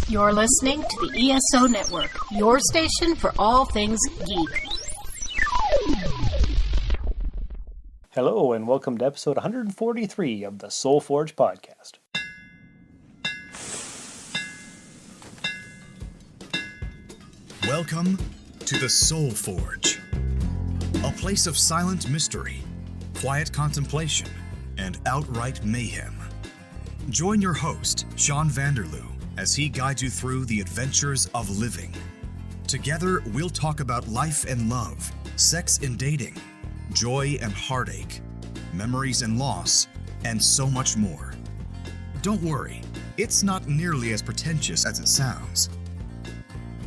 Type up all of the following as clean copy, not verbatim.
You're listening to the ESO Network, your station for all things geek. Hello, and welcome to episode 143 of the Soul Forge podcast. Welcome to the Soul Forge, a place of silent mystery, quiet contemplation, and outright mayhem. Join your host, Sean Vanderloo, as he guides you through the adventures of living. Together, we'll talk about life and love, sex and dating, joy and heartache, memories and loss, and so much more. Don't worry, it's not nearly as pretentious as it sounds.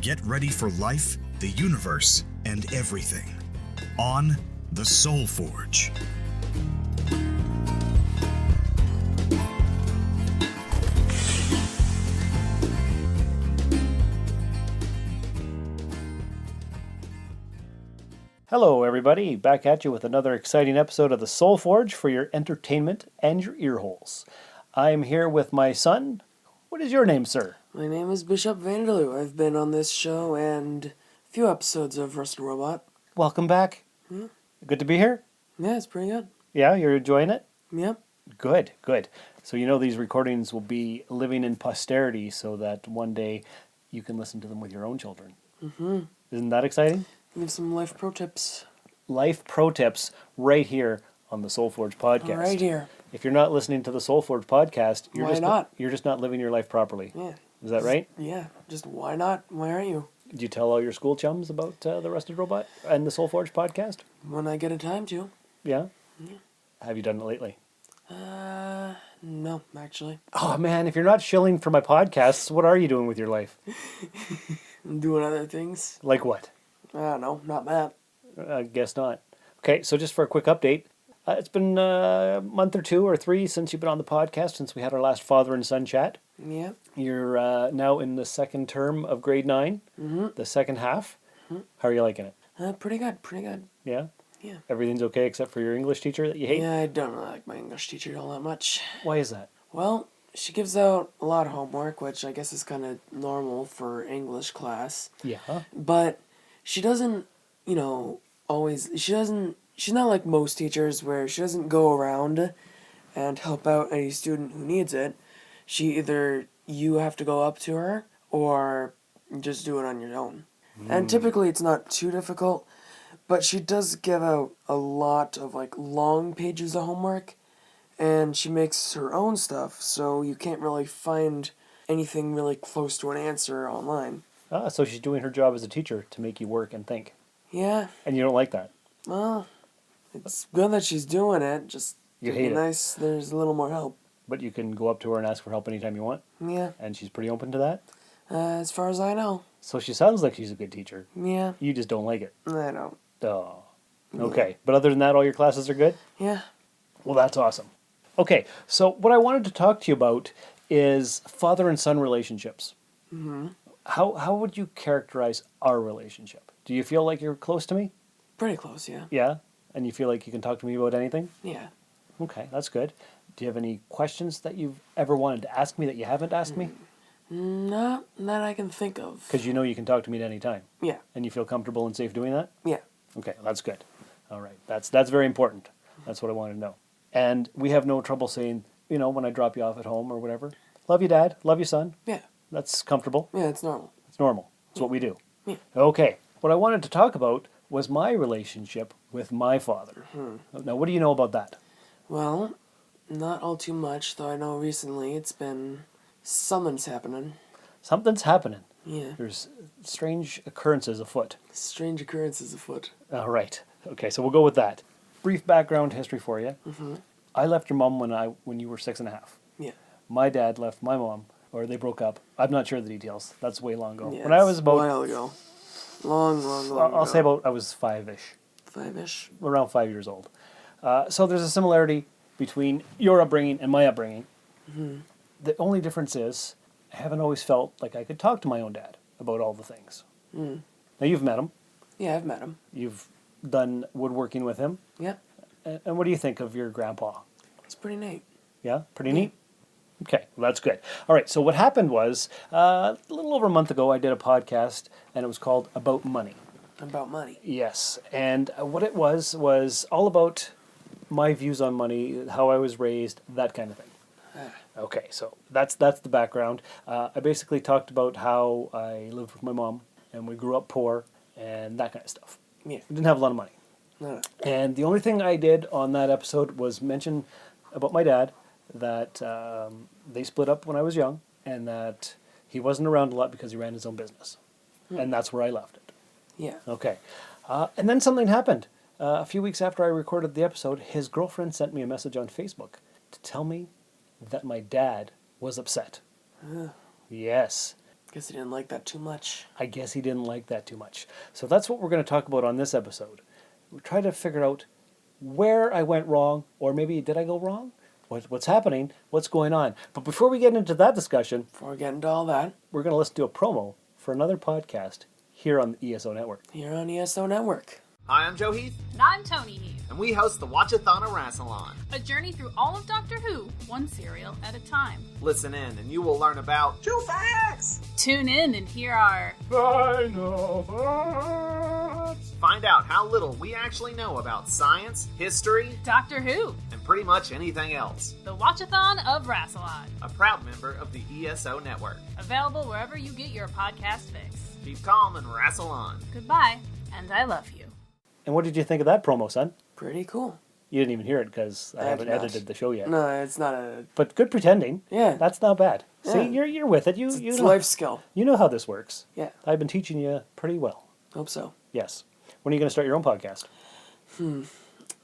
Get ready for life, the universe, and everything on the Soul Forge. Hello, everybody. Back at you with another exciting episode of the Soul Forge for your entertainment and your ear holes. I'm here with my son. What is your name, sir? My name is Bishop Vanderloo. I've been on this show and a few episodes of Rusted Robot. Welcome back. Yeah. Good to be here? Yeah, it's pretty good. Yeah, you're enjoying it? Yep. Good, good. So you know these recordings will be living in posterity so that one day you can listen to them with your own children. Mm-hmm. Isn't that exciting? Give some life pro tips. Life pro tips right here on the Soul Forge podcast. Right here. If you're not listening to the Soul Forge podcast, you're just not living your life properly. Yeah. Is that right? Yeah. Just why not? Why aren't you? Do you tell all your school chums about the Rusted Robot and the Soul Forge podcast? When I get a time to. Yeah? Yeah. Have you done it lately? No, actually. Oh, man, if you're not shilling for my podcasts, what are you doing with your life? I'm doing other things. Like what? I don't know. Not that. I guess not. Okay, so just for a quick update, it's been a month or two or three since you've been on the podcast, since we had our last father and son chat. Yeah. You're now in the second term of grade 9, the second half. Mm-hmm. How are you liking it? Pretty good. Pretty good. Yeah? Yeah. Everything's okay except for your English teacher that you hate? Yeah, I don't really like my English teacher all that much. Why is that? Well, she gives out a lot of homework, which I guess is kind of normal for English class. Yeah. But she doesn't, she's not like most teachers where she doesn't go around and help out any student who needs it. You have to go up to her or just do it on your own. And typically it's not too difficult, but she does give out a lot of long pages of homework, and she makes her own stuff, so you can't really find anything really close to an answer online. Ah, so she's doing her job as a teacher to make you work and think. Yeah. And you don't like that? Well, it's good that she's doing it, just You it'd hate be it. nice there's a little more help. But you can go up to her and ask for help anytime you want? Yeah. And she's pretty open to that? As far as I know. So she sounds like she's a good teacher. Yeah. You just don't like it. I don't. Oh. Okay. But other than that, all your classes are good? Yeah. Well, that's awesome. Okay, so what I wanted to talk to you about is father and son relationships. Mm-hmm. How would you characterize our relationship? Do you feel like you're close to me? Pretty close, yeah. Yeah? And you feel like you can talk to me about anything? Yeah. Okay, that's good. Do you have any questions that you've ever wanted to ask me that you haven't asked me? Not that I can think of. Because you know you can talk to me at any time. Yeah. And you feel comfortable and safe doing that? Yeah. Okay, that's good. All right, that's very important. That's what I want to know. And we have no trouble saying, when I drop you off at home or whatever, love you, Dad, love you, son. Yeah. That's comfortable. Yeah, it's normal. It's normal. It's what we do. Yeah. Okay, what I wanted to talk about was my relationship with my father. Now, what do you know about that? Well, not all too much, though I know recently something's happening. Something's happening. Yeah. There's strange occurrences afoot. Strange occurrences afoot. All right. Okay, so we'll go with that. Brief background history for you. Mm-hmm. I left your mom when you were 6.5. Yeah. My dad left my mom, or they broke up. I'm not sure of the details. That's way long ago. Yeah, When I was about, a while ago. Long I'll say I was 5-ish. 5-ish. Around 5 years old. So there's a similarity between your upbringing and my upbringing. Mm-hmm. The only difference is I haven't always felt like I could talk to my own dad about all the things. Mm. Now, you've met him. Yeah, I've met him. You've done woodworking with him. Yeah. And what do you think of your grandpa? It's pretty neat. Yeah? Pretty neat? Okay, well, that's good. All right, so what happened was a little over a month ago, I did a podcast, and it was called About Money. About money. Yes, and what it was all about my views on money, how I was raised, that kind of thing. Okay, so that's the background. I basically talked about how I lived with my mom, and we grew up poor, and that kind of stuff. Yeah. We didn't have a lot of money. No. And the only thing I did on that episode was mention about my dad, that they split up when I was young, and that he wasn't around a lot because he ran his own business. And that's where I left it. Yeah. Okay. And then something happened. A few weeks after I recorded the episode, his girlfriend sent me a message on Facebook to tell me that my dad was upset. Yes. Guess he didn't like that too much. I guess he didn't like that too much. So that's what we're going to talk about on this episode. We'll try to figure out where I went wrong, or maybe did I go wrong? What's happening? What's going on? But before we get into that discussion, Before we get into all that, we're going to listen to a promo for another podcast here on the ESO Network. here on ESO Network. Hi, I'm Joe Heath, And I'm Tony Heath. and we host the Watchathon of Rassilon. A journey through all of Doctor Who, one serial at a time. Listen in, and you will learn about true facts. Tune in and hear our Find out how little we actually know about science, history, Doctor Who, and pretty much anything else. the Watchathon of Rassilon. A proud member of the ESO Network. Available wherever you get your podcast fix. Keep calm and wrestle on. Goodbye, and I love you. And what did you think of that promo, son? Pretty cool. You didn't even hear it because I I haven't did not. edited the show yet. No, it's not a... But good pretending. Yeah. That's not bad. See, Yeah. you're with it. You It's know, life skill. you know how this works. Yeah. I've been teaching you pretty well. Hope so. Yes. When are you going to start your own podcast?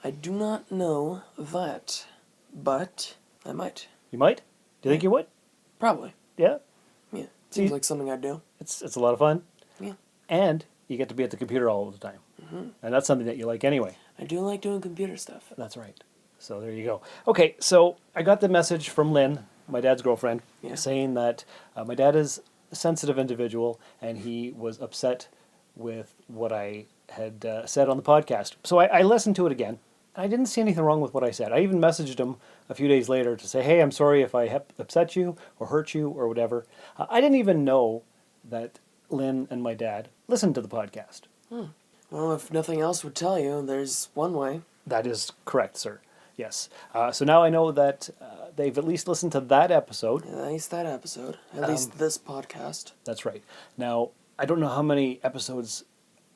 I do not know that, but I might. You might? Do you think you would? Probably. Yeah. Yeah. See- Seems like something I'd do. It's a lot of fun. Yeah. And you get to be at the computer all the time. And that's something that you like anyway. I do like doing computer stuff. That's right. So there you go. Okay, so I got the message from Lynn, my dad's girlfriend, Yeah. saying that my dad is a sensitive individual and he was upset with what I had said on the podcast. So I listened to it again. I didn't see anything wrong with what I said. I even messaged him a few days later to say, hey, I'm sorry if I upset you or hurt you or whatever. I didn't even know that Lynn and my dad listened to the podcast. Well, if nothing else would tell you, there's one way. That is correct, sir. Yes. So now I know that they've at least listened to that episode. At least that episode. At least this podcast. That's right. Now, I don't know how many episodes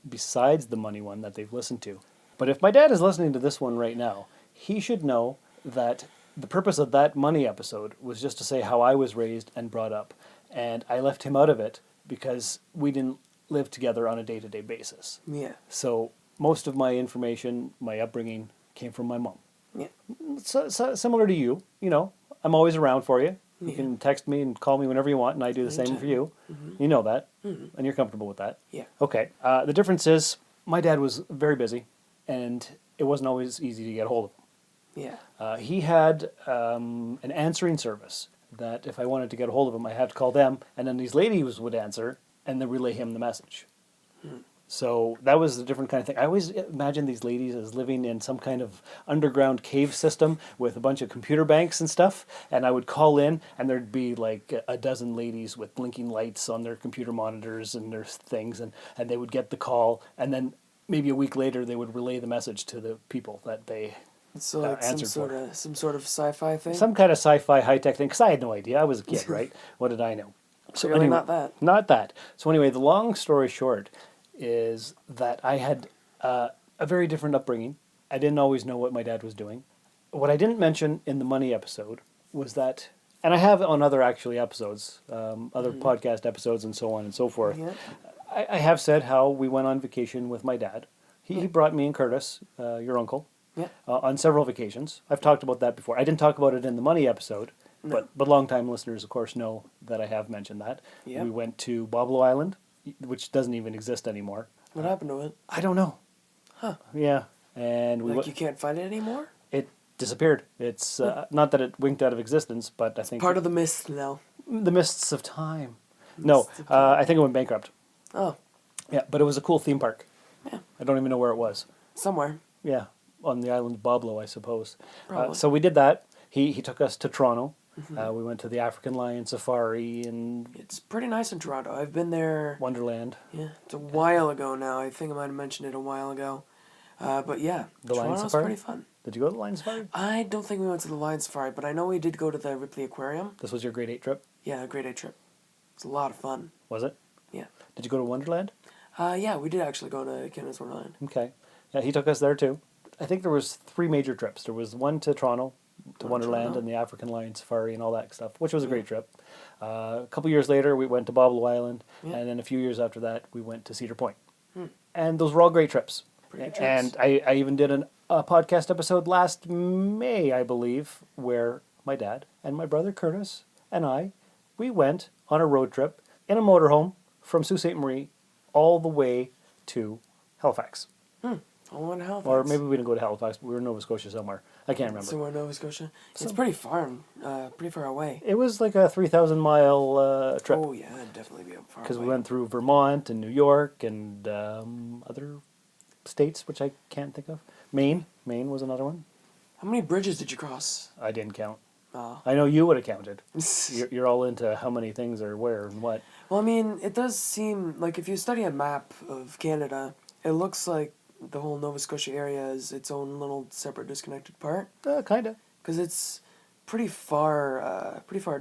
besides the money one that they've listened to. But if my dad is listening to this one right now, he should know that the purpose of that money episode was just to say how I was raised and brought up. And I left him out of it because we didn't live together on a day-to-day basis. Yeah. So most of my information, my upbringing, came from my mom. Yeah. So, similar to you, you know, I'm always around for you. You Yeah. can text me and call me whenever you want, and I do the same Anytime. for you. You know that, and you're comfortable with that. Yeah. Okay. The difference is my dad was very busy, and it wasn't always easy to get a hold of him. Yeah. He had an answering service that if I wanted to get a hold of him, I had to call them, and then these ladies would answer and then relay him the message. So that was a different kind of thing. I always imagine these ladies as living in some kind of underground cave system with a bunch of computer banks and stuff. And I would call in, and there'd be like a dozen ladies with blinking lights on their computer monitors and their things, and they would get the call, and then maybe a week later they would relay the message to the people that they So like answered for. some sort of sci-fi thing. Some kind of sci-fi high-tech thing, because I had no idea. I was a kid, right? What did I know? So Clearly anyway, not that. Not that. So anyway, the long story short is that I had a very different upbringing. I didn't always know what my dad was doing. What I didn't mention in the money episode was that, and I have on other actually episodes, other podcast episodes and so on and so forth, Yeah. I have said how we went on vacation with my dad. He brought me and Curtis, your uncle, Yeah. on several vacations. I've talked about that before. I didn't talk about it in the money episode, but long-time listeners, of course, know that I have mentioned that. Yeah. We went to Boblo Island, which doesn't even exist anymore. What happened to it? I don't know. Huh. Yeah, and we Like you can't find it anymore? it disappeared. It's not that it winked out of existence, but I think Part of the mist now. the mists of time. No, Mists of time. I think it went bankrupt. Oh, Yeah, but it was a cool theme park. Yeah. I don't even know where it was. somewhere. Yeah, on the island of Boblo, I suppose. Probably. So we did that. He took us to Toronto, We went to the African Lion Safari and It's pretty nice in Toronto. I've been there. Wonderland. Yeah, it's a while ago now. I think I might have mentioned it a while ago. But yeah, The Lion Toronto's Safari? pretty fun. Did you go to the Lion Safari? I don't think we went to the Lion Safari, but I know we did go to the Ripley Aquarium. This was your grade 8 trip, Yeah, a grade A trip. It's a lot of fun. was it? Yeah. Did you go to Wonderland? Yeah, we did actually go to Canada's Wonderland. Okay. Yeah, he took us there too. I think there was 3 major trips. There was one to Toronto, to Wonderland, Toronto. and the African Lion Safari and all that stuff, which was a great trip. A couple years later, we went to Bobble Island, Yeah. and then a few years after that, we went to Cedar Point. And those were all great trips. Pretty good trips. And I even did a podcast episode last May, I believe, where my dad and my brother Curtis and we went on a road trip in a motorhome from Sault Ste. Marie all the way to Halifax. Oh, in Halifax. Or maybe we didn't go to Halifax, but we were in Nova Scotia somewhere. I can't remember. Somewhere in Nova Scotia. It's pretty far, pretty far away. It was like a 3,000 mile trip Oh yeah, it'd definitely be far because away. we went through Vermont and New York and other states, which I can't think of. Maine was another one. How many bridges did you cross? I didn't count. Oh. I know you would have counted. You're all into how many things are where and what. Well, I mean, it does seem like if you study a map of Canada, it looks like the whole Nova Scotia area is its own little separate, disconnected part. Kind of. Because it's pretty far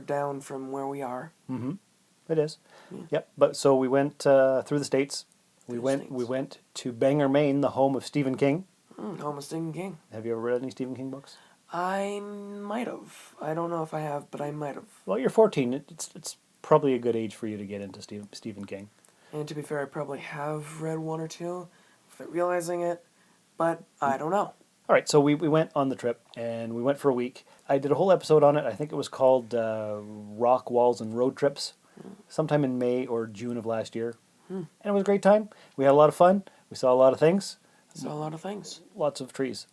down from where we are. It is. Yep. But so we went through the states. We States. went to Bangor, Maine, the home of Stephen King. Home of Stephen King. Have you ever read any Stephen King books? I might have. I don't know if I have, but I might have. Well, you're 14. It's probably a good age for you to get into Stephen King. And to be fair, I probably have read one or two without realizing it, but I don't know. All right, so we went on the trip, and we went for a week. I did a whole episode on it. I think it was called Rock, Walls, and Road Trips, sometime in May or June of last year. And it was a great time. We had a lot of fun. We saw a lot of things. Saw a lot of things. Lots of trees,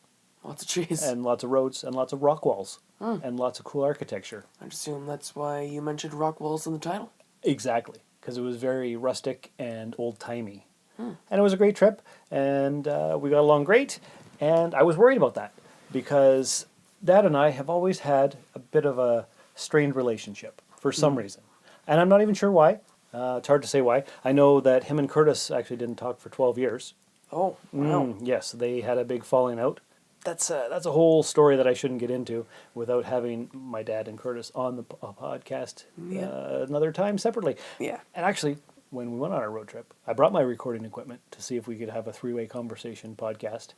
Lots of trees. and lots of roads, and lots of rock walls, and lots of cool architecture. I'd assume that's why you mentioned rock walls in the title. Exactly, because it was very rustic and old-timey. And it was a great trip, and we got along great. And I was worried about that because Dad and I have always had a bit of a strained relationship for some reason. And I'm not even sure why. It's hard to say why. I know that him and Curtis actually didn't talk for 12 years. Oh, wow. Yes, they had a big falling out. That's a whole story that I shouldn't get into without having my dad and Curtis on the podcast another time separately. Yeah. And actually, when we went on our road trip, I brought my recording equipment to see if we could have a 3-way conversation podcast.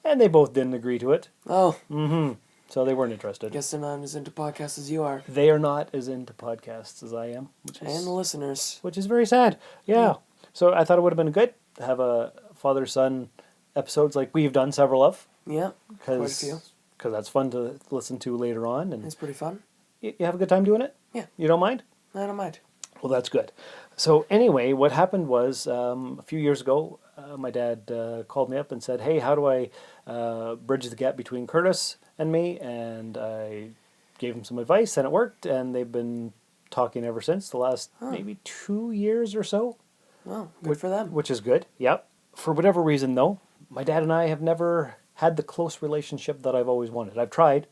And they both didn't agree to it. Oh, So they weren't interested. guess they're not as into podcasts as you are. They are not as into podcasts as I am, And the listeners. which is very sad. Yeah. So I thought it would have been good to have a father-son episodes like we've done several of. Yeah, quite a few. Because that's fun to listen to later on. And It's pretty fun. you have a good time doing it? Yeah. You don't mind? I don't mind. Well, that's good. So anyway, what happened was a few years ago, my dad called me up and said, "Hey, how do I bridge the gap between Curtis and me?" And I gave him some advice, and it worked. And they've been talking ever since, the last maybe 2 years or so. Well, good for them. Which is good. Yep. For whatever reason, though, my dad and I have never had the close relationship that I've always wanted. I've tried.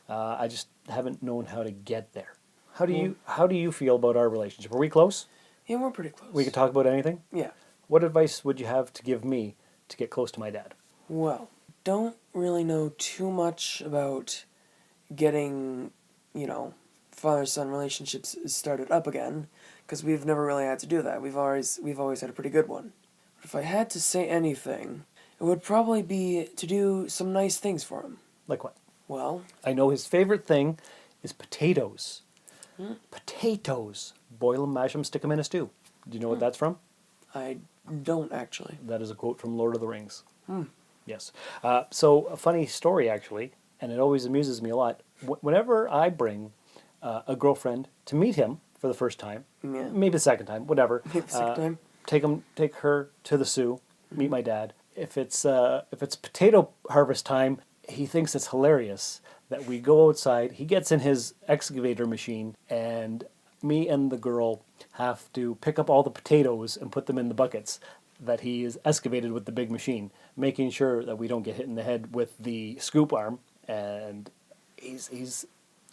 I just haven't known how to get there. How do you feel about our relationship? Are we close? Yeah, we're pretty close. We can talk about anything? Yeah. What advice would you have to give me to get close to my dad? Well, don't really know too much about getting, father-son relationships started up again, because we've never really had to do that. We've always had a pretty good one. But if I had to say anything, it would probably be to do some nice things for him. Like what? Well, I know his favorite thing is potatoes. Potatoes. Boil them, mash them, stick them in a stew. Do you know what that's from? I don't actually. That is a quote from Lord of the Rings. Yes. So a funny story, actually, and it always amuses me a lot. Whenever I bring a girlfriend to meet him for the first time, Yeah. maybe the second time, whatever. Maybe the second time. Take her to the Sioux, meet my dad. If it's potato harvest time, he thinks it's hilarious that we go outside. He gets in his excavator machine, and me and the girl have to pick up all the potatoes and put them in the buckets that he is excavated with the big machine, making sure that we don't get hit in the head with the scoop arm. And he's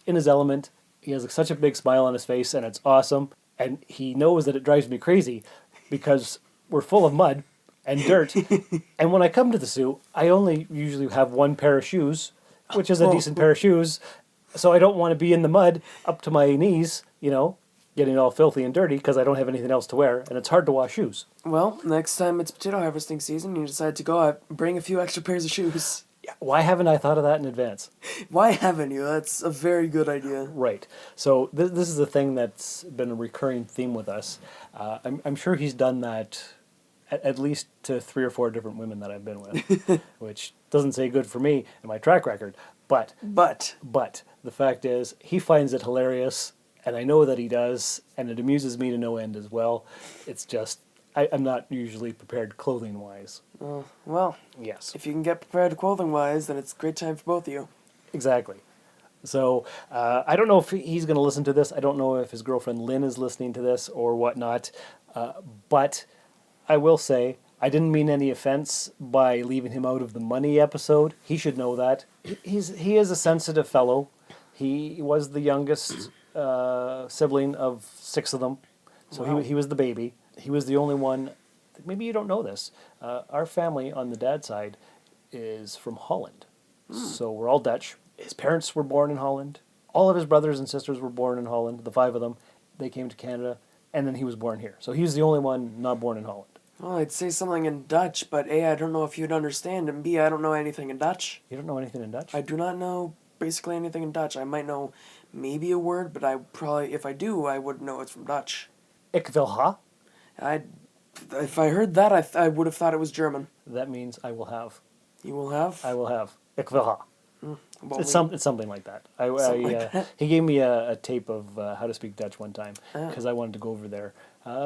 in his element. He has such a big smile on his face, and it's awesome. And he knows that it drives me crazy because we're full of mud and dirt. And when I come to the zoo, I only usually have one pair of shoes, which is a decent pair of shoes. So I don't want to be in the mud up to my knees, getting all filthy and dirty because I don't have anything else to wear, and it's hard to wash shoes. Well, next time it's potato harvesting season, you decide to go out, bring a few extra pairs of shoes. Why haven't I thought of that in advance? Why haven't you? That's a very good idea. Right. So this is a thing that's been a recurring theme with us. I'm sure he's done that at least to 3 or 4 different women that I've been with, which doesn't say good for me and my track record. But the fact is, he finds it hilarious, and I know that he does, and it amuses me to no end as well. It's just, I'm not usually prepared clothing-wise. Well, Yes. if you can get prepared clothing-wise, then it's a great time for both of you. Exactly. So I don't know if he's going to listen to this. I don't know if his girlfriend Lynn is listening to this or whatnot. But I will say, I didn't mean any offense by leaving him out of the money episode. He should know that. He is a sensitive fellow. He was the youngest sibling of 6 of them. So Wow. he was the baby. He was the only one. Maybe you don't know this. Our family on the dad's side is from Holland. So we're all Dutch. His parents were born in Holland. All of his brothers and sisters were born in Holland, the 5 of them. They came to Canada, and then he was born here. So he was the only one not born in Holland. Well, I'd say something in Dutch, but A, I don't know if you'd understand, and B, I don't know anything in Dutch. You don't know anything in Dutch? I do not know basically anything in Dutch. I might know maybe a word, but I probably, if I do, I would know it's from Dutch. Ik wil ha. If I heard that, I would have thought it was German. That means I will have. You will have? I will have. Ik wil ha. Well, It's something like that. Something like that. He gave me a tape of how to speak Dutch one time Ah. because I wanted to go over there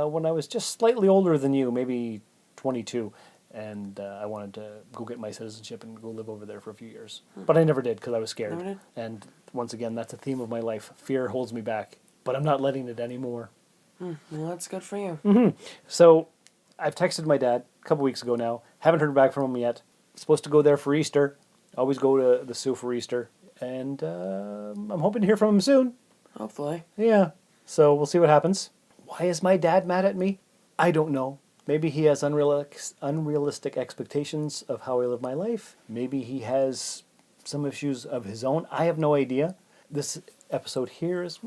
when I was just slightly older than you, maybe 22, and I wanted to go get my citizenship and go live over there for a few years. But I never did because I was scared. Never did? And once again, that's a theme of my life. Fear holds me back, but I'm not letting it anymore. Well, that's good for you. So I've texted my dad a couple weeks ago now. Haven't heard back from him yet. Supposed to go there for Easter. Always go to the zoo for Easter. And I'm hoping to hear from him soon. Hopefully. Yeah. So we'll see what happens. Why is my dad mad at me? I don't know. Maybe he has unrealistic expectations of how I live my life. Maybe he has some issues of his own. I have no idea. This episode here is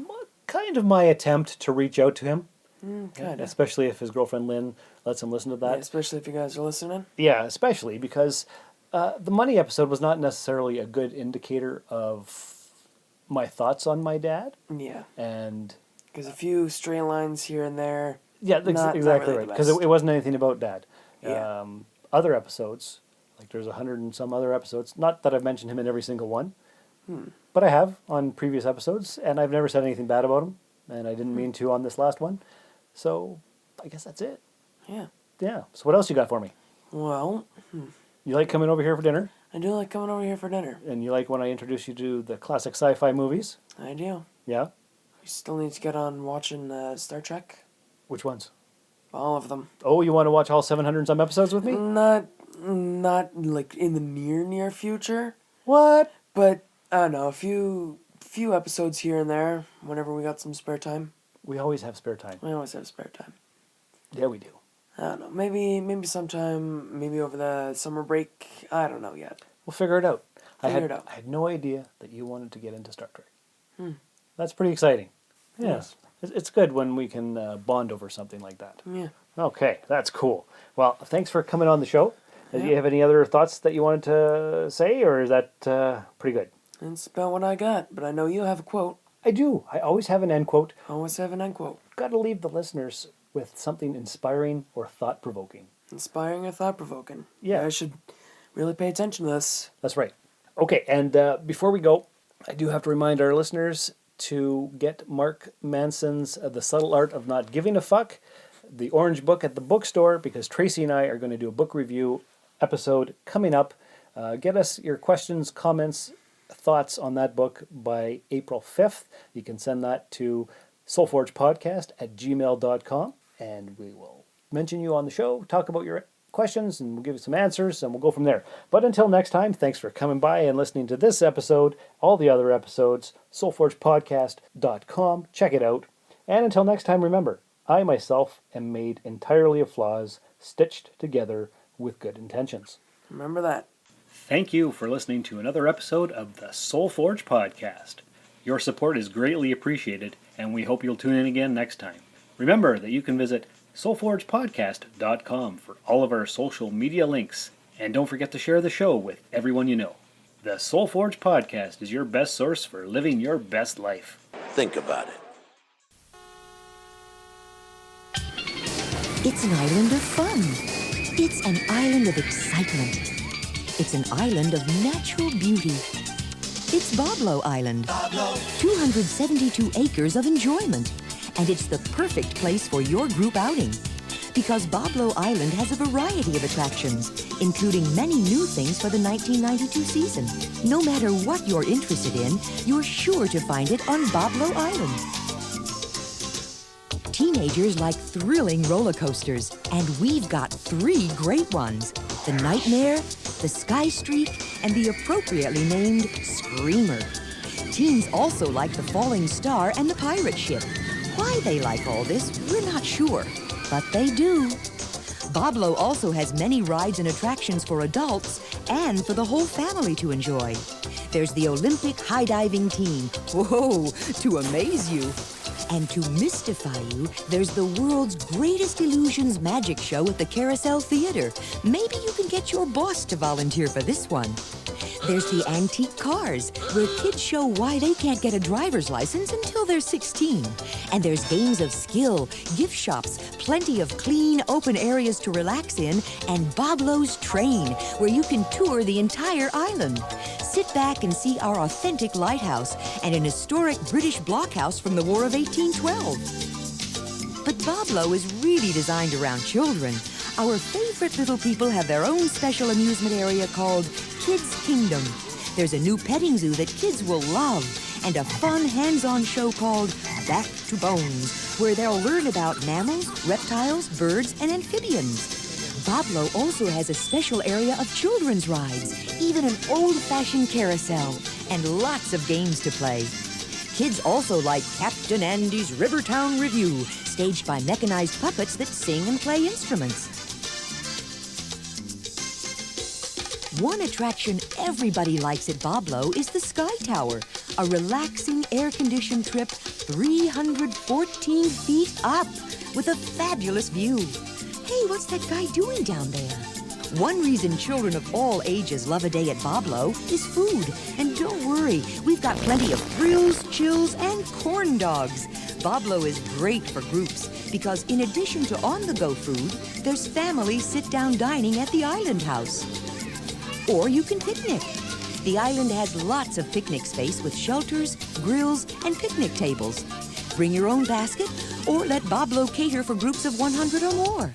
kind of my attempt to reach out to him. Kind of. Especially if his girlfriend Lynn lets him listen to that. Especially if you guys are listening. Yeah, especially because the money episode was not necessarily a good indicator of my thoughts on my dad. Yeah. And Because a few stray lines here and there. yeah, Not exactly really right. the Because best. it wasn't anything about dad. Yeah. Other episodes, like there's 100 and some other episodes. Not that I've mentioned him in every single one, but I have on previous episodes, and I've never said anything bad about him, and I didn't mean to on this last one. So I guess that's it. Yeah. Yeah. So what else you got for me? Well, You like coming over here for dinner? I do like coming over here for dinner. And you like when I introduce you to the classic sci-fi movies? I do. Yeah? You still need to get on watching Star Trek. Which ones? All of them. Oh, you want to watch all 700 and some episodes with me? Not like in the near future, What? but I don't know, a few episodes here and there whenever we got some spare time. We always have spare time. We always have spare time. Yeah, we do. I don't know. Maybe sometime, maybe over the summer break. I don't know yet. We'll figure it out. Figure it out. I had no idea that you wanted to get into Star Trek. That's pretty exciting. Yes. It's good when we can bond over something like that. Yeah. Okay, that's cool. Well, thanks for coming on the show. Do Yeah. you have any other thoughts that you wanted to say, or is that pretty good? That's about what I got, but I know you have a quote. I do. I always have an end quote. Always have an end quote. Got to leave the listeners with something inspiring or thought-provoking. Inspiring or thought-provoking. Yeah. You guys should really pay attention to this. That's right. Okay, and before we go, I do have to remind our listeners to get Mark Manson's The Subtle Art of Not Giving a Fuck, the orange book at the bookstore, because Tracy and I are going to do a book review episode coming up. Get us your questions, comments, thoughts on that book by April 5th. You can send that to soulforgepodcast@gmail.com, and we will mention you on the show, talk about your questions and we'll give you some answers and we'll go from there. But until next time, thanks for coming by and listening to this episode, all the other episodes, soulforgepodcast.com. Check it out. And until next time, remember, I myself am made entirely of flaws stitched together with good intentions. Remember that. Thank you for listening to another episode of the Soul Forge Podcast. Your support is greatly appreciated, and we hope you'll tune in again next time. Remember that you can visit soulforgepodcast.com for all of our social media links, and don't forget to share the show with everyone you know. The Soul Forge Podcast is your best source for living your best life. Think about it. It's an island of fun. It's an island of excitement. It's an island of natural beauty. It's Boblo Island. 272 acres of enjoyment. And it's the perfect place for your group outing. Because Boblo Island has a variety of attractions, including many new things for the 1992 season. No matter what you're interested in, you're sure to find it on Boblo Island. Teenagers like thrilling roller coasters, and we've got 3 great ones. The Nightmare, the Sky Streak, and the appropriately named Screamer. Teens also like the Falling Star and the Pirate Ship. Why they like all this, we're not sure, but they do. Boblo also has many rides and attractions for adults and for the whole family to enjoy. There's the Olympic high diving team, whoa, to amaze you. And to mystify you, there's the world's greatest illusions magic show at the Carousel Theater. Maybe you can get your boss to volunteer for this one. There's the antique cars, where kids show why they can't get a driver's license until they're 16. And there's games of skill, gift shops, plenty of clean, open areas to relax in, and Boblo's Train, where you can tour the entire island. Sit back and see our authentic lighthouse and an historic British blockhouse from the War of 1812. But Boblo is really designed around children. Our favorite little people have their own special amusement area called Kids Kingdom. There's a new petting zoo that kids will love, and a fun hands-on show called Back to Bones, where they'll learn about mammals, reptiles, birds, and amphibians. Boblo also has a special area of children's rides, even an old-fashioned carousel, and lots of games to play. Kids also like Captain Andy's Rivertown Review, staged by mechanized puppets that sing and play instruments. One attraction everybody likes at Boblo is the Sky Tower, a relaxing air-conditioned trip 314 feet up with a fabulous view. Hey, what's that guy doing down there? One reason children of all ages love a day at Boblo is food. And don't worry, we've got plenty of grills, chills, and corn dogs. Boblo is great for groups because in addition to on-the-go food, there's family sit-down dining at the Island House. Or you can picnic. The island has lots of picnic space with shelters, grills, and picnic tables. Bring your own basket or let Boblo cater for groups of 100 or more.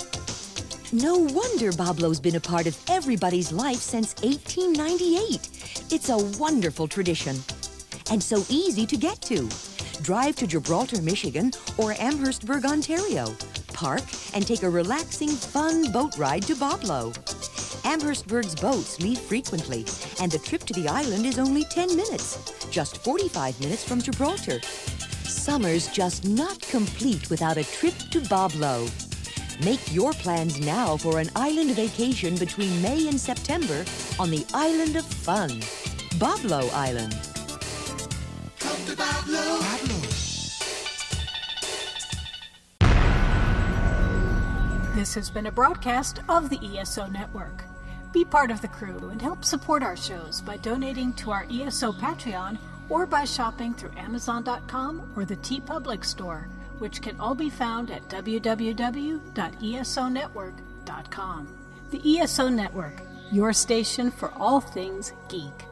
No wonder Boblo's been a part of everybody's life since 1898. It's a wonderful tradition. And so easy to get to. Drive to Gibraltar, Michigan, or Amherstburg, Ontario. Park and take a relaxing, fun boat ride to Boblo. Amherstburg's boats leave frequently, and the trip to the island is only 10 minutes, just 45 minutes from Gibraltar. Summer's just not complete without a trip to Boblo. Make your plans now for an island vacation between May and September on the Island of Fun, Boblo Island. Come to Boblo. This has been a broadcast of the ESO Network. Be part of the crew and help support our shows by donating to our ESO Patreon or by shopping through Amazon.com or the TeePublic Store, which can all be found at www.esonetwork.com. The ESO Network, your station for all things geek.